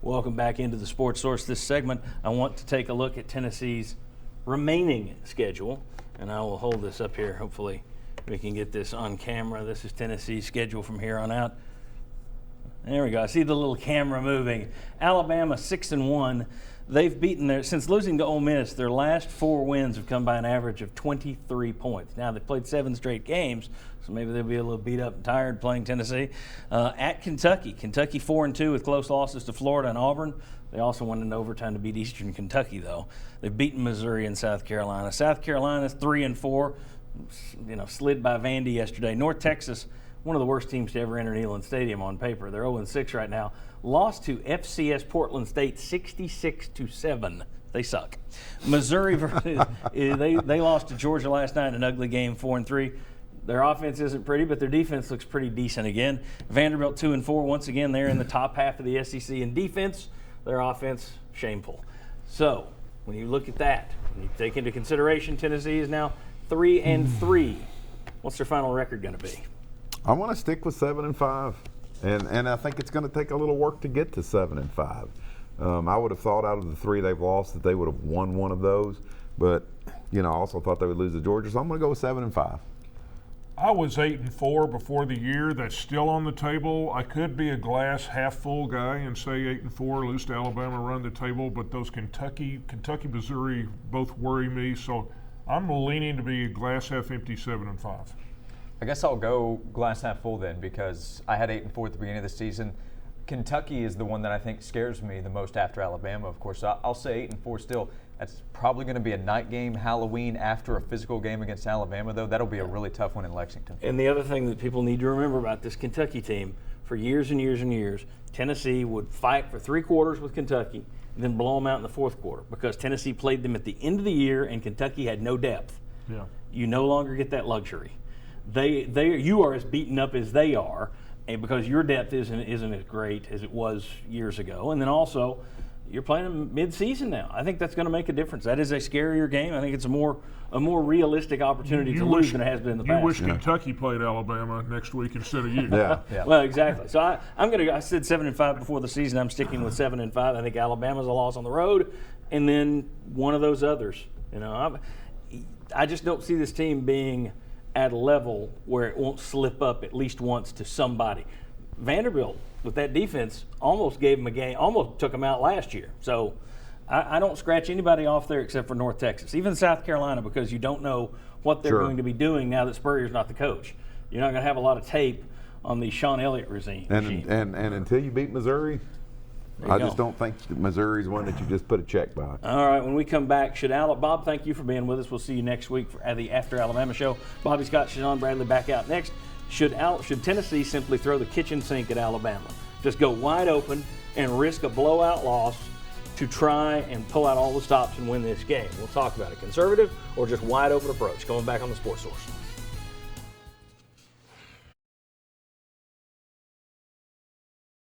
Welcome back into the Sports Source. This segment, I want to take a look at Tennessee's remaining schedule, and I will hold this up here. Hopefully we can get this on camera. This is Tennessee's schedule from here on out. There we go. I see the little camera moving. Alabama 6-1. They've beaten since losing to Ole Miss, their last 4 wins have come by an average of 23 points. Now they've played 7 straight games, so maybe they'll be a little beat up and tired playing Tennessee. At Kentucky 4-2 with close losses to Florida and Auburn. They also won in overtime to beat Eastern Kentucky, though. They've beaten Missouri and South Carolina. South Carolina's 3-4, slid by Vandy yesterday. North Texas, one of the worst teams to ever enter Neyland Stadium on paper. They're 0-6 right now. Lost to FCS Portland State 66-7. They suck. Missouri, they lost to Georgia last night in an ugly game, 4-3. Their offense isn't pretty, but their defense looks pretty decent again. Vanderbilt 2-4. Once again, they're in the top half of the SEC in defense. Their offense, shameful. So when you look at that, when you take into consideration Tennessee is now 3-3. What's their final record going to be? I want to stick with 7-5, and I think it's going to take a little work to get to 7-5. I would have thought out of the 3 they've lost that they would have won one of those, but I also thought they would lose to Georgia, so I'm going to go with 7-5. I was 8-4 before the year. That's still on the table. I could be a glass half full guy and say 8-4, lose to Alabama, run the table, but those Kentucky, Missouri both worry me, so I'm leaning to be glass half empty, 7-5. I guess I'll go glass half full then, because I had 8-4 at the beginning of the season. Kentucky is the one that I think scares me the most after Alabama, of course. I'll say 8-4 still. That's probably going to be a night game, Halloween, after a physical game against Alabama, though. That'll be a really tough one in Lexington. And the other thing that people need to remember about this Kentucky team, for years and years and years, Tennessee would fight for 3 quarters with Kentucky and then blow them out in the 4th quarter because Tennessee played them at the end of the year and Kentucky had no depth. Yeah. You no longer get that luxury. You are as beaten up as they are, and because your depth isn't as great as it was years ago. And then also, you're playing them mid-season now. I think that's going to make a difference. That is a scarier game. I think it's a more realistic opportunity to lose than it has been in the past. You wish Kentucky played Alabama next week instead of you. Yeah. Well, exactly. So I said 7-5 before the season. I'm sticking with 7-5. I think Alabama's a loss on the road, and then one of those others. I just don't see this team being at a level where it won't slip up at least once to somebody. Vanderbilt, with that defense, almost gave them a game, almost took them out last year. So I don't scratch anybody off there except for North Texas, even South Carolina, because you don't know what they're going to be doing now that Spurrier's not the coach. You're not going to have a lot of tape on the Sean Elliott regime. And until you beat Missouri, I just don't think that Missouri's one that you just put a check by. All right, when we come back, Bob, thank you for being with us. We'll see you next week at the After Alabama show. Bobby Scott, Sean Bradley back out next. Should Tennessee simply throw the kitchen sink at Alabama? Just go wide open and risk a blowout loss to try and pull out all the stops and win this game? We'll talk about it. Conservative or just wide open approach? Coming back on the Sports Source.